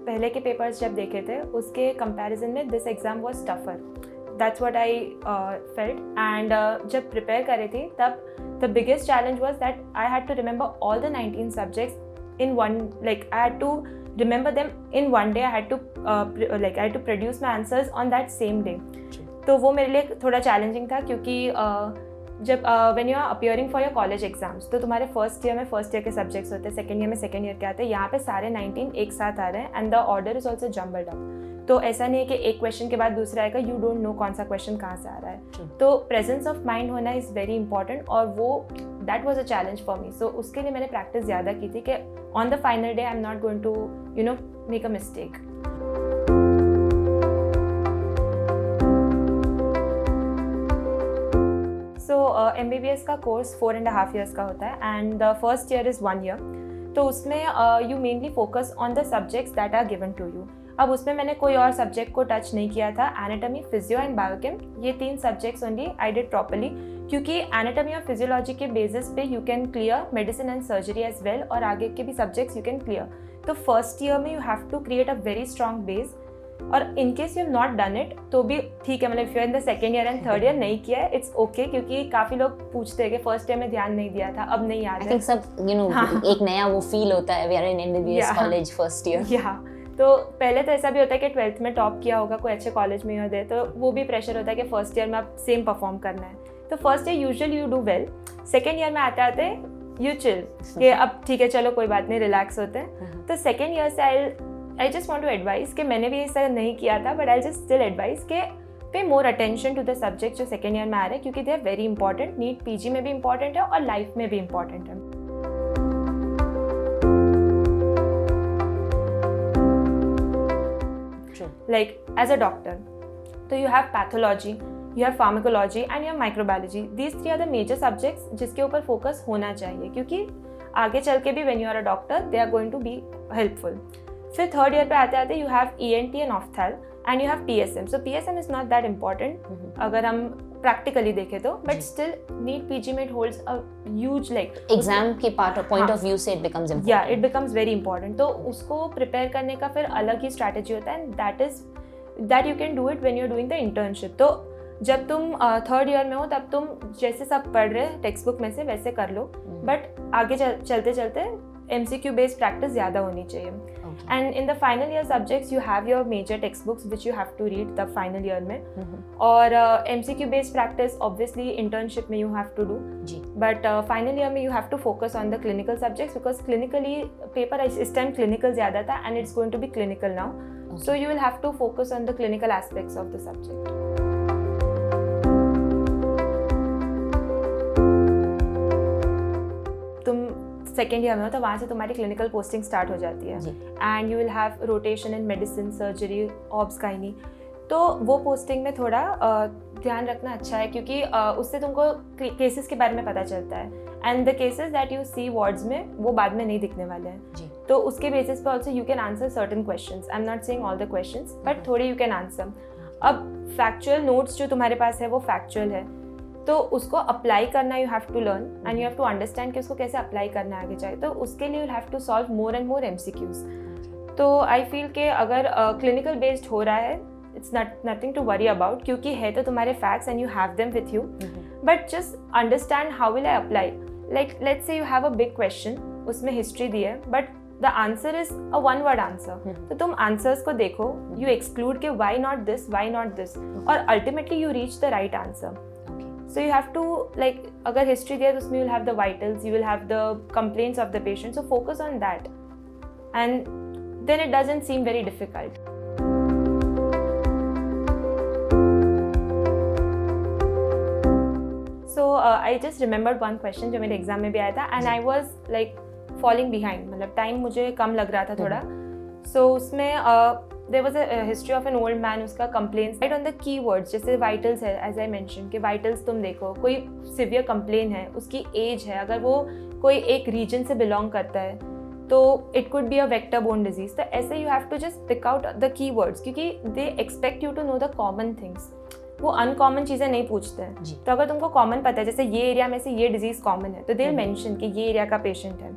पहले के पेपर्स जब देखे थे उसके कंपैरिजन में this exam was tougher, that's what I felt. And जब प्रिपेयर कर रही थी तब the biggest challenge was that I had to remember all the 19 subjects in one, like I had to remember them in one day. I had to produce my answers on that same day. तो वो मेरे लिए थोड़ा challenging था क्योंकि जब when you are appearing for your college exams तो तुम्हारे फर्स्ट ईयर में फर्स्ट ईयर के सब्जेक्ट्स होते हैं, सेकेंड ईयर में सेकेंड ईयर के आते हैं, यहाँ पे सारे 19 एक साथ आ रहे हैं and the order is also jumbled up. तो ऐसा नहीं है कि एक क्वेश्चन के बाद दूसरा आएगा, यू डोंट नो कौन सा क्वेश्चन कहाँ से आ रहा है। तो प्रेजेंस ऑफ माइंड होना इज़ वेरी इंपॉर्टेंट और वो that was a challenge for me. So उसके लिए मैंने प्रैक्टिस ज़्यादा की थी कि on the final day I am not going to make a mistake. So MBBS का कोर्स 4.5 years का होता है and the first year is 1 year। तो उसमें you mainly focus on the subjects that are given to you. अब उसमें मैंने कोई और सब्जेक्ट को टच नहीं किया था। एनाटॉमी, फिजियो एंड बायोकेम, ये 3 subjects only I did properly, क्योंकि एनाटॉमी और फिजियोलॉजी के बेसिस पे you can clear medicine and surgery as well और आगे के भी सब्जेक्ट्स यू कैन क्लियर। तो फर्स्ट ईयर में you have to create a very strong base और in case you have not done it तो भी ठीक है, मतलब if you in the second year and third year नहीं किया है इट्स ओके, क्योंकि काफ़ी लोग पूछते हैं कि फर्स्ट ईयर में ध्यान नहीं दिया था, अब नहीं याद है। आई थिंक सब एक नया वो फील होता है, we are in MBBS college first year. तो पहले तो ऐसा भी होता है कि 12th में टॉप किया होगा, कोई अच्छे कॉलेज में हो दे, तो वो भी प्रेशर होता है कि फर्स्ट ईयर में आप सेम परफॉर्म करना है। तो first year usually you do well, second year में आते आते यू चिल कि अब ठीक है चलो कोई बात नहीं, रिलैक्स होते हैं। तो सेकेंड ईयर से I just want to advise कि मैंने भी ऐसा नहीं किया था, but I just still advise कि pay more attention to the subject जो सेकेंड ईयर में आ रहे हैं, क्योंकि they are very important. NEET PG में भी इंपॉर्टेंट है और लाइफ में भी इंपॉर्टेंट है। Like as a doctor, so you have pathology, you have pharmacology and you have microbiology. These 3 are the major subjects जिसके ऊपर फोकस होना चाहिए, क्योंकि आगे चल के भी when you are a doctor they are going to be helpful. फिर थर्ड ईयर पे आते आते you have ENT and opthal and you have PSM. So PSM is not that important अगर हम प्रैक्टिकली देखें तो, बट स्टिल नीट PG में it holds a huge like exam के पॉइंट ऑफ व्यू से it becomes important. Yeah, it becomes very important. तो उसको prepare करने का फिर अलग ही स्ट्रैटेजी होता है and that you can do it when you're doing the internship. तो जब तुम थर्ड ईयर में हो तब तुम जैसे सब पढ़ रहे टेक्स्ट बुक में से वैसे कर लो, बट आगे चलते चलते MCQ बेस्ड प्रैक्टिस ज़्यादा होनी चाहिए। And in the final year subjects you have your major text books which you have to read the final year में, और MCQ based practice obviously internship में you have to do, but final year में you have to focus on the clinical subjects, because clinically paper इस time clinical ज़्यादा था and it's going to be clinical now, so you will have to focus on the clinical aspects of the subject. तुम second year में हो तो वहाँ से तुम्हारी क्लिनिकल पोस्टिंग स्टार्ट हो जाती है and you will have rotation in medicine, surgery, obs, gynae. तो वो पोस्टिंग में थोड़ा ध्यान रखना अच्छा है, क्योंकि उससे तुमको केसेस के बारे में पता चलता है and the cases that you see wards में वो बाद में नहीं दिखने वाले हैं। तो उसके बेसिस पे also you can answer certain questions. I am not saying all the questions, but थोड़े यू कैन आंसर। अब फैक्चुअल नोट्स जो तुम्हारे पास है वो फैक्चुअल है, तो उसको अप्लाई करना you have to learn and you have to understand कि उसको कैसे अप्लाई करना है आगे जाए। तो उसके लिए you have to solve more and more MCQs। तो आई फील कि अगर क्लिनिकल बेस्ड हो रहा है it's nothing to worry about, क्योंकि है तो तुम्हारे facts and you have them with you, but just understand how will I apply. Like let's say you have a big question, उसमें हिस्ट्री दी है but the answer is a one word answer, तो तुम answers को देखो, you exclude के why not this, और ultimately you reach the right answer. So you have to, like, अगर हिस्ट्री दिया तो उसमें you'll have the vitals, you will have the complaints of the patient, so focus on that and then it doesn't seem very difficult. So I just remembered one question जो मेरे exam में भी आया था and I was like falling behind, मतलब time मुझे कम लग रहा था थोड़ा। So उसमें there was a history of an old man, उसका complaints right on the keywords, जैसे vitals है as I mentioned कि vitals तुम देखो, कोई severe complaint है, उसकी age है, अगर वो कोई एक region से belong करता है तो it could be a vector borne disease। तो ऐसे you have to just pick out the keywords, क्योंकि they expect you to know the common things, वो अनकॉमन चीज़ें नहीं पूछते हैं। तो अगर तुमको कॉमन पता है, जैसे ये एरिया में से ये डिजीज़ कॉमन है, तो दे विल मेंशन कि ये एरिया का पेशेंट है।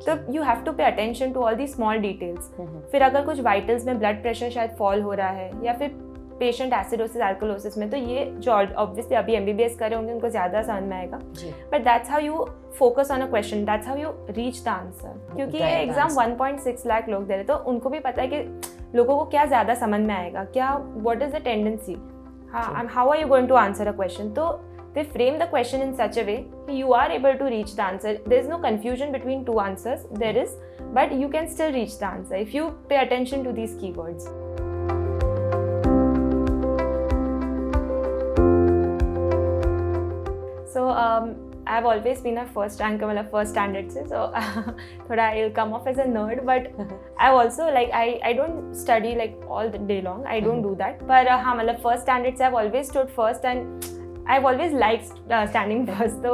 तो you have to pay attention to all the small details. फिर अगर कुछ वाइटल्स में ब्लड प्रेशर शायद फॉल हो रहा है या फिर पेशेंट एसिडोसिस एल्कोलोसिस में, तो ये जो ऑब्वियसली अभी MBBS कर रहे होंगे उनको ज़्यादा समझ में आएगा, but that's how you focus on a question, that's how you reach the answer. क्योंकि ये एग्जाम 1.6 लाख लोग दे रहे, तो उनको भी पता है कि लोगों को क्या ज़्यादा समझ में आएगा, क्या what is the tendency, how are you going to answer a question. तो they frame the question in such a way you are able to reach the answer. There is no confusion between two answers, there is, but you can still reach the answer if you pay attention to these keywords. So I've always been a first ranker, मतलब first standard से, so थोड़ा I'll come off as a nerd, but I also like I don't study like all the day long, I don't do that, पर हाँ मतलब first standard से I've always stood first and I've always liked standing first. So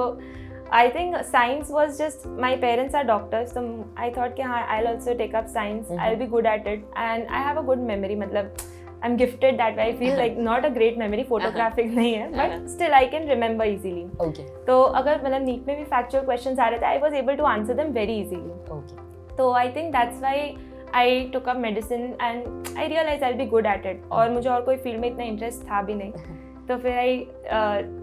I think science was just, my parents are doctors, so I thought कि हाँ I'll also take up science, I'll be good at it, and I have a good memory, मतलब I'm gifted that way. I feel like not a great memory, photographic नहीं है, but still I can remember easily. Okay. तो अगर मतलब NEET में भी factual questions आ रहे थे, I was able to answer them very easily. Okay. तो I think that's why I took up medicine and I realized I'll be good at it. और मुझे और कोई फील्ड में इतना इंटरेस्ट था भी नहीं, तो फिर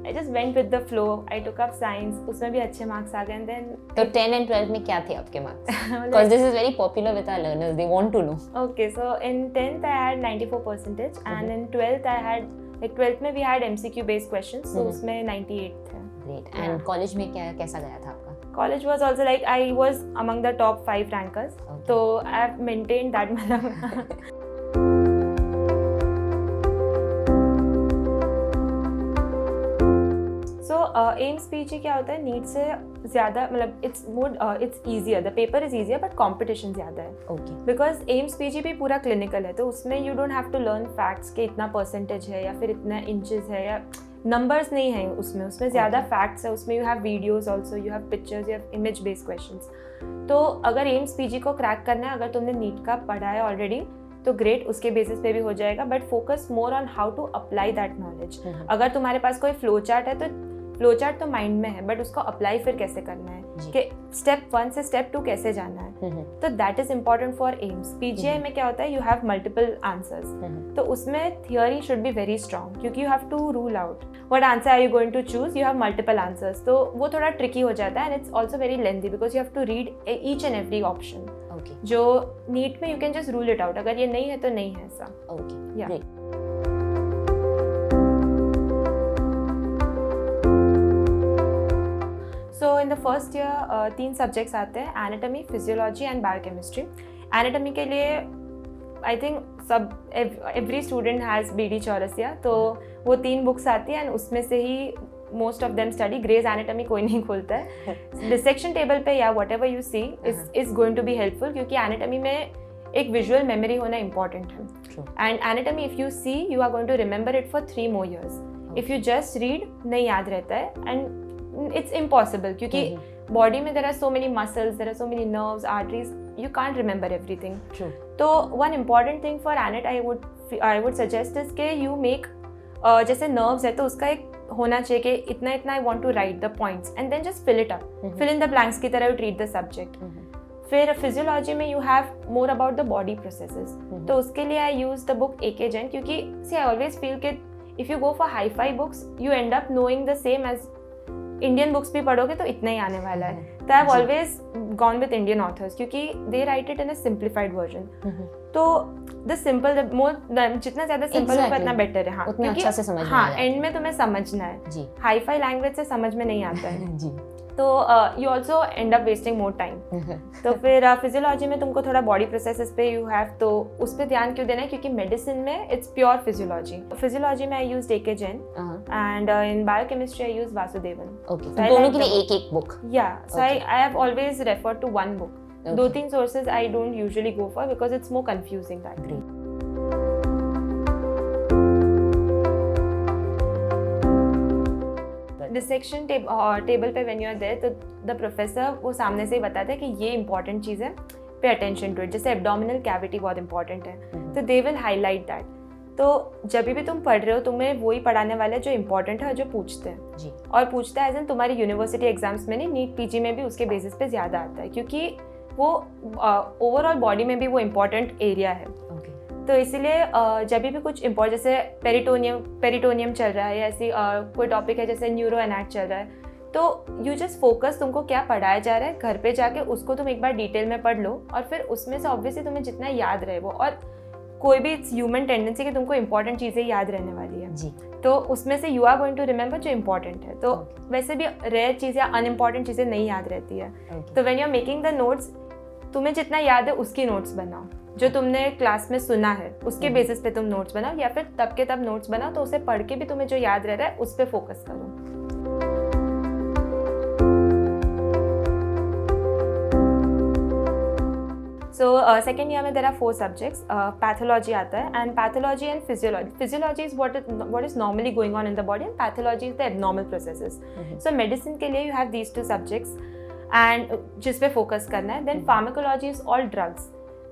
I just went with the flow. I took up science, उसमें भी अच्छे मार्क्स आ गए, and then तो 10 and 12 में क्या थे आपके marks? Because this is very popular with our learners, they want to know. Okay, so in 10th I had 94%, and in 12th I had, like 12th में we had MCQ based questions, so उसमें 98 थे. Great. And college में कैसा गया था आपका? College was also like I was among the top 5 rankers, so I have maintained that मतलब. AIIMS PG क्या होता है, नीट से ज़्यादा मतलब it's easier, the paper is easier but competition ज़्यादा है. ओके. बिकॉज एम्स PG भी पूरा क्लिनिकल है, तो उसमें you don't have to learn facts के इतना परसेंटेज है या फिर इतना इंचेस है या नंबर्स नहीं है उसमें ज़्यादा फैक्ट्स है. उसमें you have videos also, you have pictures, you have image based questions. तो अगर एम्स PG को क्रैक करना है, अगर तुमने नीट का पढ़ा है ऑलरेडी तो ग्रेट, उसके बेसिस पे भी हो जाएगा, but focus more on how to apply that knowledge. अगर तुम्हारे पास कोई फ्लो चार्ट है, तो फ्लो चार्ट तो माइंड में है, बट उसको अप्लाई फिर कैसे करना है, कि स्टेप 1 से स्टेप 2 कैसे जाना है. तो that is important for AIIMS. PGI में क्या होता है, यू हैव मल्टीपल आंसर्स, तो उसमें theory should be very strong, क्योंकि you have to rule out what answer are you going to choose. You have multiple answers, तो वो थोड़ा ट्रिकी हो जाता है, and it's also very lengthy because you have to read each and every option. जो NEET में you can just rule it out, अगर ये नहीं है तो नहीं है ऐसा. Okay. So in the first year 3 subjects आते हैं, anatomy, physiology and biochemistry. Anatomy के लिए I think every student has BD Chaurasia, तो वो 3 बुक्स आती हैं, एंड उसमें से ही most of them study. Gray's anatomy कोई नहीं खोलता है. डिसेक्शन टेबल पे या whatever you see is going to be helpful, क्योंकि एनाटॉमी में एक विजुअल मेमोरी होना इंपॉर्टेंट है. And anatomy if you see, you are going to remember it for 3 more years. If you just read, नहीं याद रहता है, and it's impossible क्योंकि body में there are so many muscles, there are so many nerves, arteries, you can't remember everything. True. तो one important thing for ANAT I would suggest is कि you make जैसे nerves है तो उसका एक होना चाहिए कि इतना इतना I want to write the points and then just fill it up, fill in the blanks की तरह you treat the subject. फिर physiology में you have more about the body processes. तो उसके लिए I use the book A.K. Jain, क्योंकि see I always feel कि if you go for hi-fi books you end up knowing the same as Indian books भी पढ़ोगे तो इतना ही आने वाला है. तो I have always gone with Indian authors, क्योंकि they write it in a simplified version. तो द सिंपल जितना ज्यादा सिंपल होगा उतना बेटर है. हाँ, उतना अच्छा से समझ में हाँ, एंड में तुम्हें समझना है. हाई-फाई लैंग्वेज से समझ में नहीं आता है जी. तो you also and up wasting more time. तो फिर फिजियोलॉजी में तुमको थोड़ा बॉडी प्रोसेसेस पे यू हैव, तो उस पर ध्यान क्यों देना है, क्योंकि मेडिसिन में इट्स प्योर फिजियोलॉजी. फिजियोलॉजी में I use A.K. Jain and in biochemistry I use Vasudevan. दोनों के लिए एक बुक. या so I have always referred to 1 book. 2-3 sources I don't usually go for because it's more confusing that way. Dissection table पे when you are there, तो the professor वो सामने से ही बताता है कि ये इंपॉर्टेंट चीज़ है, पे अटेंशन टू इट. जैसे एब्डोमिनल कैविटी बहुत इंपॉर्टेंट है, तो दे विल हाईलाइट दैट. तो जब भी तुम पढ़ रहे हो तुम्हें वही पढ़ाने वाले जो इंपॉर्टेंट है और जो पूछते हैं जी. और पूछता है एज इन तुम्हारी यूनिवर्सिटी एग्जाम्स में नहीं, नीट PG में भी उसके बेसिस पे ज़्यादा आता है, क्योंकि वो ओवरऑल बॉडी में भी वो इम्पॉर्टेंट एरिया है। तो इसीलिए जब भी कुछ इम्पोर्टेंट, जैसे पेरिटोनियम चल रहा है या ऐसी कोई टॉपिक है जैसे न्यूरो एनाट चल रहा है, तो यू जस्ट फोकस तुमको क्या पढ़ाया जा रहा है, घर पे जाके उसको तुम एक बार डिटेल में पढ़ लो और फिर उसमें से ऑब्वियसली तुम्हें जितना याद रहे वो, और कोई भी इट्स ह्यूमन टेंडेंसी कि तुमको इंपॉर्टेंट चीज़ें याद रहने वाली है जी। तो उसमें से you are going to remember जो इंपॉर्टेंट है। तो वैसे भी रेयर चीज़ या अनइम्पॉर्टेंट चीज़ें नहीं याद रहती है। तो when you are making the notes, तुम्हें जितना याद है उसकी नोट्स बनाओ, जो तुमने क्लास में सुना है उसके बेसिस पे तुम नोट्स बनाओ, या फिर तब के तब नोट्स बनाओ, तो उसे पढ़ के भी तुम्हें जो याद रह रहा है उस पर फोकस करो। So second year में there are 4 subjects. Pathology आता है, and pathology and physiology. Physiology is what is normally going on in the body, and pathology is the abnormal processes. So medicine के लिए you have these 2 subjects, and जिस पे focus करना है. Then pharmacology is all drugs.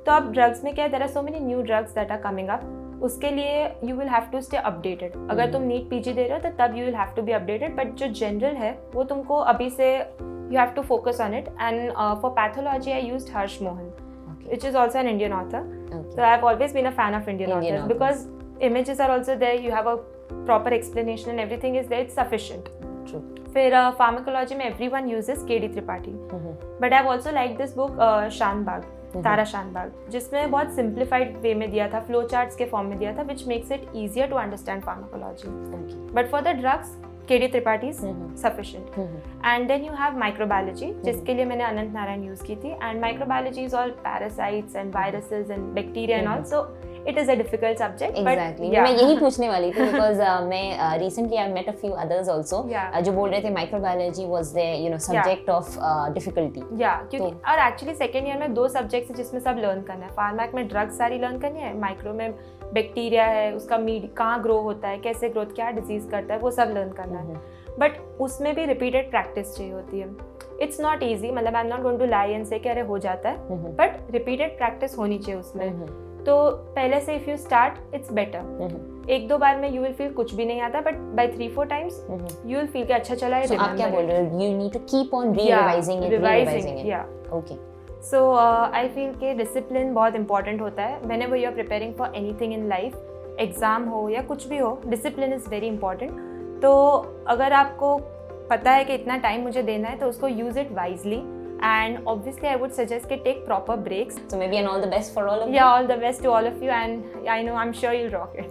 तो अब drugs में क्या है, there are so many new drugs that are coming up. उसके लिए you will have to stay updated. अगर तुम नीट पीजी दे रहे हो तो तब you will have to be updated. But जो general है वो तुमको अभी से you have to focus on it. And for pathology I used Harsh Mohan, which is also an Indian author. So I've always been a fan of Indian authors because images are also there, you have a proper explanation and everything is there, it's sufficient. True. फिर pharmacology में everyone uses KD Tripathi. But I've also liked this book Shanbag, तारा शानबाग, जिसमें बहुत simplified way में दिया था, flow charts के form में दिया था, which makes it easier to understand pharmacology. But for the drugs, KD Tripathi is sufficient. And then you have microbiology, जिसके लिए मैंने अनंत नारायण यूज़ की थी. And microbiology is all parasites and viruses and bacteria and all. So it is a difficult subject. Exactly. But, yeah. मैं यही पूछने वाली थी because मैं recently I met a few others also जो बोल रहे थे microbiology was their subject of difficulty. Yeah, क्योंकि और actually second year में 2 subjects हैं जिसमें सब learn करना है. Pharmac में drugs सारी learn करनी है, micro में बैक्टीरिया है, उसका कहाँ ग्रो होता है, कैसे ग्रोथ, क्या डिजीज करता है, वो सब लर्न करना है. बट उसमें भी रिपीटेड प्रैक्टिस चाहिए होती है. इट्स नॉट ईजी, मतलब I am not going to lie and say कि अरे हो जाता है, बट रिपीटेड प्रैक्टिस होनी चाहिए उसमें. तो पहले से if you start it's better. 1-2 बार में यू विल फील कुछ भी नहीं आता, but by 3-4 times you will feel कि अच्छा चला है. आप क्या बोल रहे हो, you need to keep on revising it. Okay. So I feel कि डिसिप्लिन बहुत इंपॉर्टेंट होता है whenever you are preparing for anything in life. Exam हो या कुछ भी हो, डिसिप्लिन इज़ वेरी इंपॉर्टेंट. तो अगर आपको पता है कि इतना टाइम मुझे देना है तो उसको use it wisely. And obviously I would suggest कि take proper breaks. So maybe and all the best for all of you. Yeah, all the best to all of you, and I know I'm sure you'll rock it.